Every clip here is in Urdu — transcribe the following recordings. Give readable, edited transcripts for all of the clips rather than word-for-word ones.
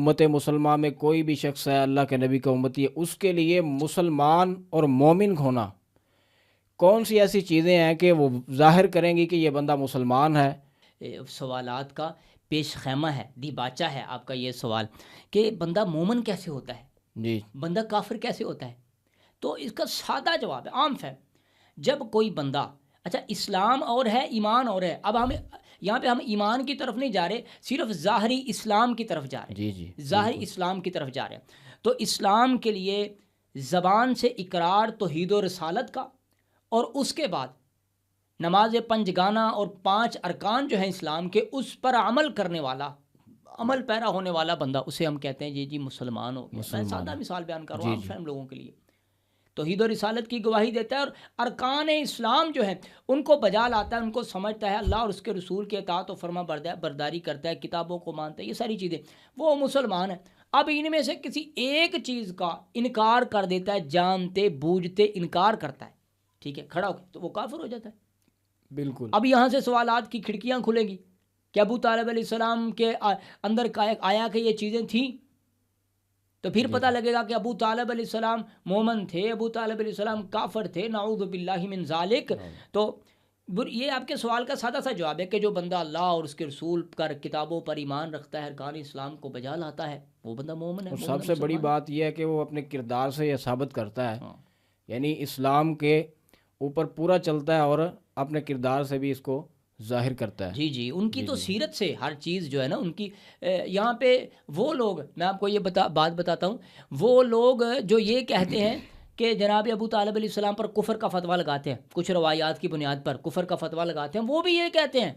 امت مسلمہ میں کوئی بھی شخص ہے اللہ کے نبی کا امتی ہے، اس کے لیے مسلمان اور مومن ہونا کون سی ایسی چیزیں ہیں کہ وہ ظاہر کریں گی کہ یہ بندہ مسلمان ہے؟ سوالات کا پیش خیمہ ہے، دیباچہ ہے آپ کا یہ سوال کہ بندہ مومن کیسے ہوتا ہے، جی، بندہ کافر کیسے ہوتا ہے؟ تو اس کا سادہ جواب ہے، عام ہے، جب کوئی بندہ، اچھا اسلام اور ہے ایمان اور ہے، اب ہم یہاں پہ ہم ایمان کی طرف نہیں جا رہے، صرف ظاہری اسلام کی طرف جا رہے جی جی ہیں، ظاہری بالکل، اسلام کی طرف جا رہے ہیں۔ تو اسلام کے لیے زبان سے اقرار توحید و رسالت کا، اور اس کے بعد نماز پنجگانہ اور 5 ارکان جو ہیں اسلام کے، اس پر عمل کرنے والا، عمل پیرا ہونے والا بندہ، اسے ہم کہتے ہیں جی مسلمان ہو گیا۔ میں مسلمان سادہ ہے۔ مثال بیان کر رہا ہوں جی عام جی فہم لوگوں کے لیے، توحید و رسالت کی گواہی دیتا ہے اور ارکان اسلام جو ہیں ان کو بجا لاتا ہے، ان کو سمجھتا ہے، اللہ اور اس کے رسول کے اطاعت و فرما برداری کرتا ہے، کتابوں کو مانتا ہے، یہ ساری چیزیں، وہ مسلمان ہے۔ اب ان میں سے کسی ایک چیز کا انکار کر دیتا ہے، جانتے بوجھتے انکار کرتا ہے، ٹھیک ہے، کھڑا ہو کے، تو وہ کافر ہو جاتا ہے۔ بالکل، اب یہاں سے سوالات کی کھڑکیاں کھلیں گی کہ ابو طالب علیہ السلام کے اندر آیا کہ یہ چیزیں تھیں، تو پھر جی پتہ جی لگے گا کہ ابو طالب علیہ السلام مومن تھے، ابو طالب علیہ السلام کافر تھے، نعوذ باللہ من ذالک۔ تو یہ آپ کے سوال کا سادہ سا جواب ہے کہ جو بندہ اللہ اور اس کے رسول پر، کتابوں پر ایمان رکھتا ہے، ارکان اسلام کو بجا لاتا ہے، وہ بندہ مومن ہے، اور مومن سب سے بڑی مسلمان ہے۔ بات یہ ہے کہ وہ اپنے کردار سے یہ ثابت کرتا ہے، ہاں یعنی اسلام کے اوپر پورا چلتا ہے اور اپنے کردار سے بھی اس کو ظاہر کرتا ہے۔ جی جی، ان کی جی تو جی سیرت سے ہر چیز جو ہے نا ان کی، یہاں پہ وہ لوگ، میں آپ کو یہ بات بتاتا ہوں، وہ لوگ جو یہ کہتے ہیں کہ جناب ابو طالب علیہ السلام پر کفر کا فتویٰ لگاتے ہیں، کچھ روایات کی بنیاد پر کفر کا فتویٰ لگاتے ہیں، وہ بھی یہ کہتے ہیں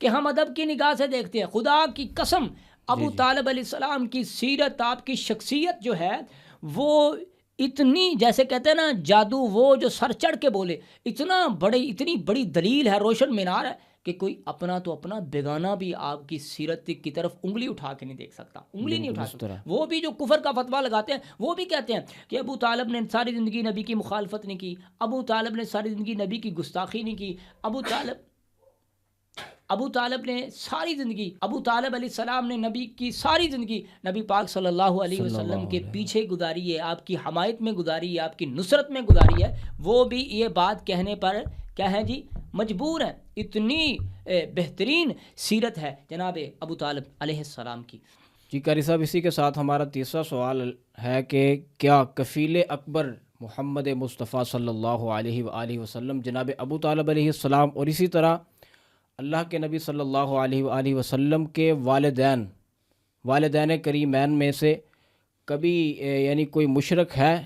کہ ہم ادب کی نگاہ سے دیکھتے ہیں، خدا کی قسم جی ابو جی طالب علیہ السلام کی سیرت، آپ کی شخصیت جو ہے وہ اتنی، جیسے کہتے ہیں نا جادو، وہ جو سر چڑھ کے بولے، اتنی بڑی دلیل ہے، روشن مینار ہے کہ کوئی اپنا تو اپنا بیگانہ بھی آپ کی سیرت کی طرف انگلی اٹھا کے نہیں دیکھ سکتا، انگلی نہیں بالکل اٹھا اس سکتا۔ طرح، وہ بھی جو کفر کا فتویٰ لگاتے ہیں، وہ بھی کہتے ہیں کہ ابو طالب نے ساری زندگی نبی کی مخالفت نہیں کی، ابو طالب نے ساری زندگی نبی کی گستاخی نہیں کی، ابو طالب نے ساری زندگی، ابو طالب علیہ السلام نے نبی کی ساری زندگی نبی پاک صلی اللہ علیہ صلی وسلم اللہ کے علیہ پیچھے گزاری ہے، آپ کی حمایت میں گزاری ہے، آپ کی نصرت میں گزاری ہے، وہ بھی یہ بات کہنے پر کیا ہے جی مجبور ہے۔ اتنی بہترین سیرت ہے جناب ابو طالب علیہ السلام کی۔ جی قاری صاحب، اسی کے ساتھ ہمارا تیسرا سوال ہے کہ کیا کفیل اکبر محمد مصطفیٰ صلی اللہ علیہ وآلہ وسلم جناب ابو طالب علیہ السلام اور اسی طرح اللہ کے نبی صلی اللہ علیہ وآلہ وسلم کے والدین کریمین میں سے کبھی یعنی کوئی مشرک ہے؟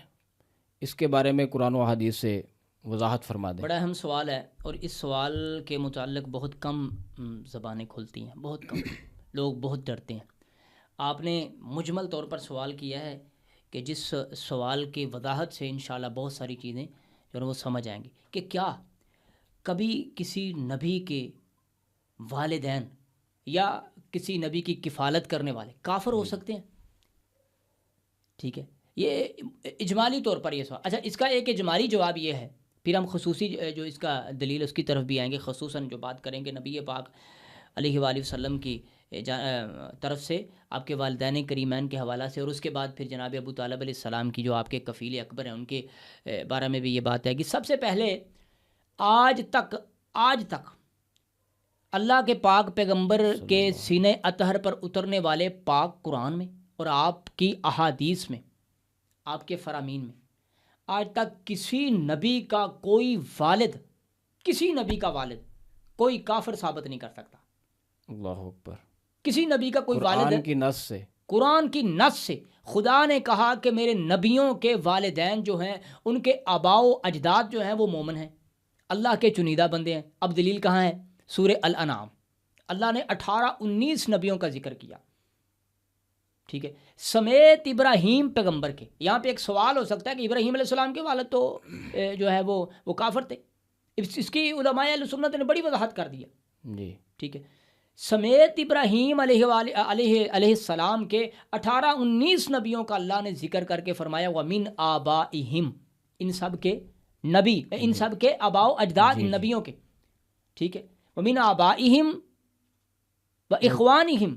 اس کے بارے میں قرآن و حدیث سے وضاحت فرما دیں۔ بڑا اہم سوال ہے، اور اس سوال کے متعلق بہت کم زبانیں کھلتی ہیں، بہت کم، لوگ بہت ڈرتے ہیں۔ آپ نے مجمل طور پر سوال کیا ہے کہ جس سوال کی وضاحت سے انشاءاللہ بہت ساری چیزیں جو ہے وہ سمجھ آئیں گی کہ کیا کبھی کسی نبی کے والدین یا کسی نبی کی کفالت کرنے والے کافر ہو سکتے ہیں؟ ٹھیک ہے، یہ اجمالی طور پر یہ سوال، اچھا اس کا ایک اجمالی جواب یہ ہے، پھر ہم خصوصی جو اس کا دلیل اس کی طرف بھی آئیں گے، خصوصاً جو بات کریں گے نبی پاک علیہ وآلہ وسلم کی طرف سے، آپ کے والدین کریمین کے حوالہ سے، اور اس کے بعد پھر جناب ابو طالب علیہ السلام کی جو آپ کے کفیل اکبر ہیں ان کے بارے میں بھی یہ بات ہے کہ سب سے پہلے آج تک اللہ کے پاک پیغمبر کے سینہ اطہر پر اترنے والے پاک قرآن میں اور آپ کی احادیث میں، آپ کے فرامین میں، آج تک کسی نبی کا کوئی والد، کسی نبی کا والد کوئی کافر ثابت نہیں کر سکتا۔ اللہ اکبر۔ کسی نبی کا کوئی والد، قرآن کی نص سے، قرآن کی نص سے خدا نے کہا کہ میرے نبیوں کے والدین جو ہیں، ان کے آباء و اجداد جو ہیں وہ مومن ہیں، اللہ کے چنیدہ بندے ہیں۔ اب دلیل کہاں ہے؟ سورہ الانعام، اللہ نے 18-19 نبیوں کا ذکر کیا، ٹھیک ہے، سمیت ابراہیم پیغمبر کے۔ یہاں پہ ایک سوال ہو سکتا ہے کہ ابراہیم علیہ السلام کے والد تو جو ہے وہ کافر تھے، اس کی علماء اہل سنت نے بڑی وضاحت کر دیا، جی ٹھیک ہے، سمیت ابراہیم علیہ السلام کے 18-19 نبیوں کا اللہ نے ذکر کر کے فرمایا وَمِنْ آبائِهِمْ، ان سب کے نبی، ان سب کے آباء و اجداد، ان نبیوں کے، ٹھیک ہے، وَمِنْ آبائِهِمْ وَإِخْوَانِهِمْ،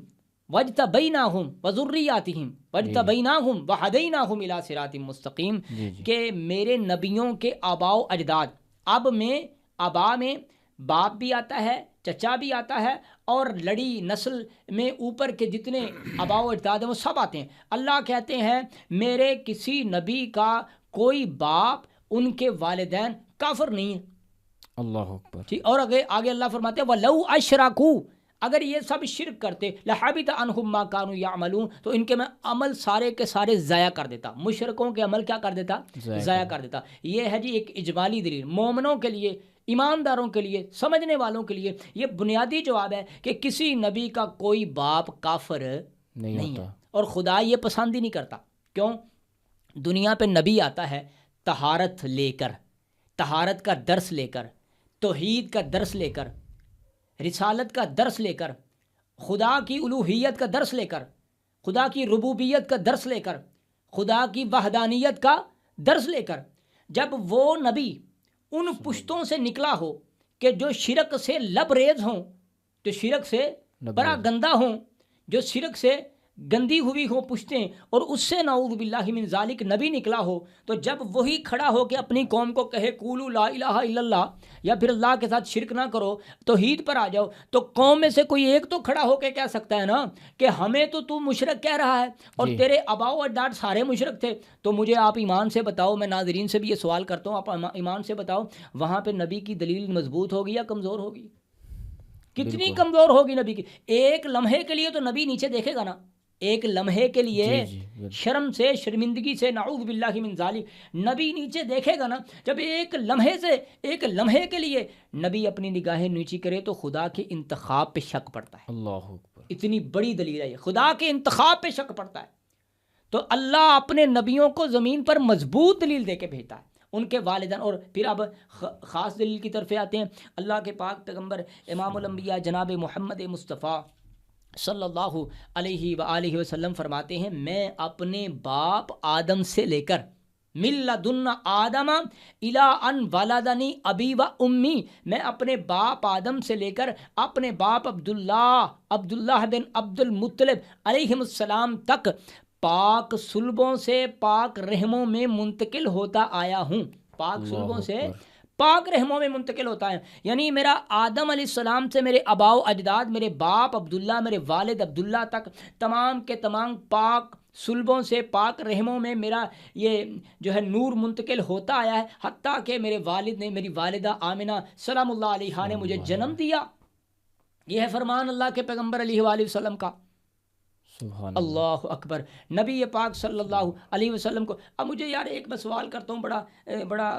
وَاجْتَبَيْنَاهُمْ وَذُرِّيَّاتِهِمْ وَاجْتَبَيْنَاهُمْ وَهَدَيْنَاهُمْ إِلَىٰ صِرَاطٍ مُّسْتَقِيمٍ کہ میرے نبیوں کے آبا و اجداد، اب میں آبا میں باپ بھی آتا ہے، چچا بھی آتا ہے، اور لڑی نسل میں اوپر کے جتنے آبا و اجداد ہیں وہ سب آتے ہیں۔ اللہ کہتے ہیں میرے کسی نبی کا کوئی باپ، ان کے والدین کافر نہیں ہیں۔ اللہ اکبر۔ ٹھیک، اور آگے اللہ فرماتے ہیں وَلَوْ أَشْرَكُوا، اگر یہ سب شرک کرتے لَحَبِطَ عَنْهُمْ مَا كَانُوا يَعْمَلُونَ، تو ان کے میں عمل سارے کے سارے ضائع کر دیتا، مشرکوں کے عمل کیا کر دیتا؟ ضائع کر دیتا۔ یہ ہے جی ایک اجمالی دلیل مومنوں کے لیے، ایمانداروں کے لیے، سمجھنے والوں کے لیے یہ بنیادی جواب ہے کہ کسی نبی کا کوئی باپ کافر نہیں ہے، اور خدا یہ پسند ہی نہیں کرتا۔ کیوں؟ دنیا پہ نبی آتا ہے طہارت لے کر، طہارت کا درس لے کر، توحید کا درس لے کر، رسالت کا درس لے کر، خدا کی الوہیت کا درس لے کر، خدا کی ربوبیت کا درس لے کر، خدا کی وحدانیت کا درس لے کر۔ جب وہ نبی ان پشتوں سے نکلا ہو کہ جو شرک سے لبریز ہوں، جو شرک سے بڑا گندا ہوں، جو شرک سے گندی ہوئی ہو پشتیں، اور اس سے نعوذ باللہ من ذالک نبی نکلا ہو، تو جب وہی کھڑا ہو کے اپنی قوم کو کہے قولوا لا الہ الا اللہ، یا پھر اللہ کے ساتھ شرک نہ کرو، توحید پر آ جاؤ، تو قوم میں سے کوئی ایک تو کھڑا ہو کے کہہ سکتا ہے نا کہ ہمیں تو مشرک کہہ رہا ہے، اور تیرے آبا و اجداد سارے مشرک تھے، تو مجھے آپ ایمان سے بتاؤ، میں ناظرین سے بھی یہ سوال کرتا ہوں، آپ ایمان سے بتاؤ وہاں پہ نبی کی دلیل مضبوط ہوگی یا کمزور ہوگی؟ کتنی کمزور ہوگی نبی کی؟ ایک لمحے کے لیے تو نبی نیچے دیکھے گا نا، ایک لمحے کے لیے شرم سے، شرمندگی سے، نعوذ باللہ من ذالک نبی نیچے دیکھے گا نا۔ جب ایک لمحے کے لیے نبی اپنی نگاہیں نیچی کرے تو خدا کے انتخاب پہ شک پڑتا ہے۔ اللہ اکبر۔ اتنی بڑی دلیل ہے یہ، خدا کے انتخاب پہ شک پڑتا ہے۔ تو اللہ اپنے نبیوں کو زمین پر مضبوط دلیل دے کے بھیجتا ہے، ان کے والدین۔ اور پھر اب خاص دلیل کی طرف آتے ہیں۔ اللہ کے پاک پیغمبر امام الانبیاء جناب محمد مصطفیٰ صلی اللہ علیہ وآلہ وسلم فرماتے ہیں میں اپنے باپ آدم سے لے کر من لدن آدم الی ان ولدنی ابی و امی، میں اپنے باپ آدم سے لے کر اپنے باپ عبداللہ بن عبد المطلب علیہ السلام تک پاک صلبوں سے پاک رحموں میں منتقل ہوتا آیا ہوں۔ پاک صلبوں سے پاک رحموں میں منتقل ہوتا ہے، یعنی میرا آدم علیہ السلام سے میرے آبا و اجداد، میرے باپ عبداللہ، میرے والد عبداللہ تک تمام کے تمام پاک صلبوں سے پاک رحموں میں میرا یہ جو ہے نور منتقل ہوتا آیا ہے، حتیٰ کہ میرے والد نے، میری والدہ آمنہ سلام اللہ علیہا نے مجھے جنم دیا۔ یہ ہے فرمان اللہ کے پیغمبر علیہ وآلہ وسلم کا۔ اللہ اکبر۔ نبی پاک صلی اللہ علیہ وسلم کو، اب مجھے یار ایک میں سوال کرتا ہوں، بڑا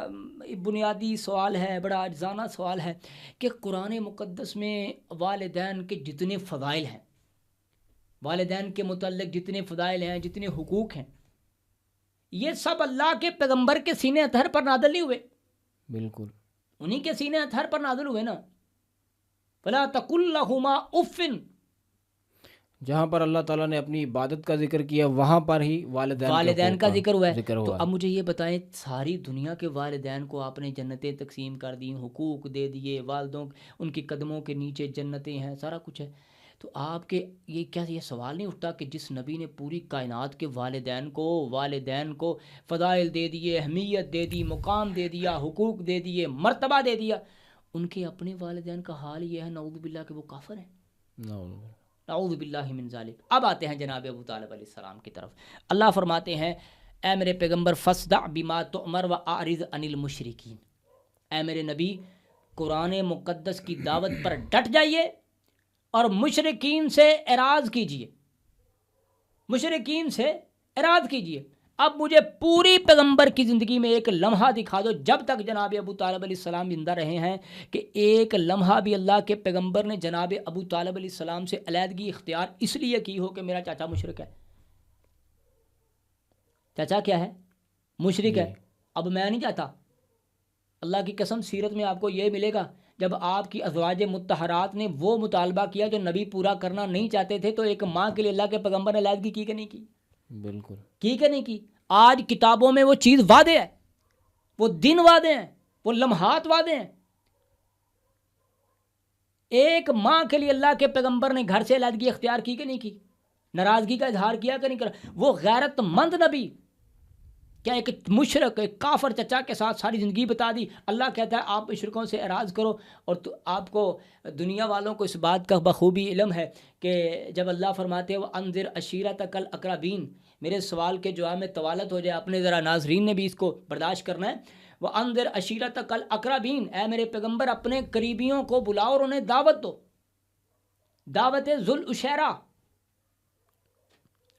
بنیادی سوال ہے، بڑا اجزانہ سوال ہے کہ قرآن مقدس میں والدین کے جتنے فضائل ہیں، والدین کے متعلق جتنے فضائل ہیں، جتنے حقوق ہیں، یہ سب اللہ کے پیغمبر کے سینے اطہر پر نازل نہیں ہوئے؟ بالکل انہی کے سینے اطہر پر نازل ہوئے نا۔ فلا تقل لہما اف، جہاں پر اللہ تعالیٰ نے اپنی عبادت کا ذکر کیا وہاں پر ہی والدین کا ذکر ہوا ہے۔ تو اب مجھے یہ بتائیں، ساری دنیا کے والدین کو آپ نے جنتیں تقسیم کر دی، حقوق دے دیے، والدوں ان کی قدموں کے نیچے جنتیں ہیں، سارا کچھ ہے، تو آپ کے یہ کیا یہ سوال نہیں اٹھتا کہ جس نبی نے پوری کائنات کے والدین کو فضائل دے دیے، اہمیت دے دی، مقام دے دیا، حقوق دے دیے، مرتبہ دے دیا، ان کے اپنے والدین کا حال یہ ہے نعوذ باللہ کہ وہ کافر ہیں؟ نعوذ باللہ من ذالک۔ اب آتے ہیں جناب ابو طالب علیہ السلام کی طرف۔ اللہ فرماتے ہیں اے میرے پیغمبر فاصدع بما تؤمر واعرض عن المشرکین، اے میرے نبی قرآن مقدس کی دعوت پر ڈٹ جائیے اور مشرکین سے اعراض کیجیے، مشرکین سے اعراض کیجیے۔ اب مجھے پوری پیغمبر کی زندگی میں ایک لمحہ دکھا دو جب تک جناب ابو طالب علیہ السلام زندہ رہے ہیں کہ ایک لمحہ بھی اللہ کے پیغمبر نے جناب ابو طالب علیہ السلام سے علیحدگی اختیار اس لیے کی ہو کہ میرا چاچا مشرک ہے۔ چاچا کیا ہے؟ مشرک ہے۔ اب میں نہیں چاہتا، اللہ کی قسم سیرت میں آپ کو یہ ملے گا، جب آپ کی ازواج مطہرات نے وہ مطالبہ کیا جو نبی پورا کرنا نہیں چاہتے تھے، تو ایک ماں کے لیے اللہ کے پیغمبر نے علیحدگی کی کہ نہیں کی؟ بالکل کی کہ نہیں کی؟ آج کتابوں میں وہ چیز وعدے ہے، وہ دن وعدے ہیں، وہ لمحات وعدے ہیں۔ ایک ماں کے لیے اللہ کے پیغمبر نے گھر سے علیحدگی اختیار کی کہ نہیں کی؟ ناراضگی کا اظہار کیا کہ نہیں کرا؟ وہ غیرت مند نبی کیا ایک مشرک ایک کافر چچا کے ساتھ ساری زندگی بتا دی؟ اللہ کہتا ہے آپ مشرکوں سے اعراض کرو، اور تو آپ کو دنیا والوں کو اس بات کا بخوبی علم ہے کہ جب اللہ فرماتے ہیں وہ انذر عشیرتک الاقربین، میرے سوال کے جواب میں طوالت ہو جائے، اپنے ذرا ناظرین نے بھی اس کو برداشت کرنا ہے، وہ انذر عشیرتک الاقربین، اے میرے پیغمبر اپنے قریبیوں کو بلاؤ اور انہیں دعوت دو، دعوت ذوالعشیرہ۔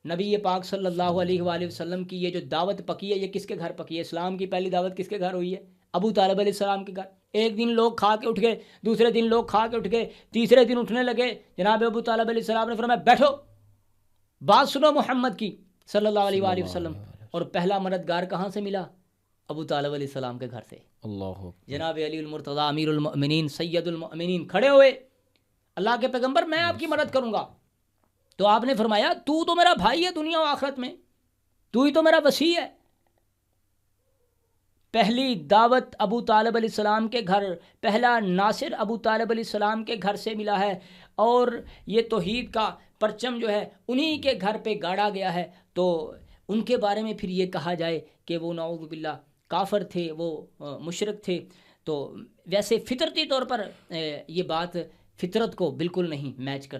نبی پاک صلی اللہ علیہ وآلہ وسلم کی یہ جو دعوت پکی ہے یہ کس کے گھر پکی ہے؟ اسلام کی پہلی دعوت کس کے گھر ہوئی ہے؟ ابو طالب علیہ السلام کے گھر۔ ایک دن لوگ کھا کے اٹھ گئے، دوسرے دن لوگ کھا کے اٹھ گئے، تیسرے دن اٹھنے لگے، جناب ابو طالب علیہ السلام نے فرمایا بیٹھو بات سنو محمد کی صلی اللہ علیہ وآلہ وسلم، اور پہلا مددگار کہاں سے ملا؟ ابو طالب علیہ السلام کے گھر سے۔ اللہ جناب علی المرتضیٰ امیر المؤمنین سید المؤمنین کھڑے ہوئے، اللہ کے پیغمبر میں آپ کی مدد کروں گا۔ تو آپ نے فرمایا تو میرا بھائی ہے دنیا و آخرت میں، تو ہی تو میرا وسیع ہے۔ پہلی دعوت ابو طالب علیہ السلام کے گھر، پہلا ناصر ابو طالب علیہ السلام کے گھر سے ملا ہے، اور یہ توحید کا پرچم جو ہے انہی کے گھر پہ گاڑا گیا ہے۔ تو ان کے بارے میں پھر یہ کہا جائے کہ وہ نعوذ باللہ کافر تھے، وہ مشرک تھے، تو ویسے فطرتی طور پر یہ بات فطرت کو بالکل نہیں میچ کرتی۔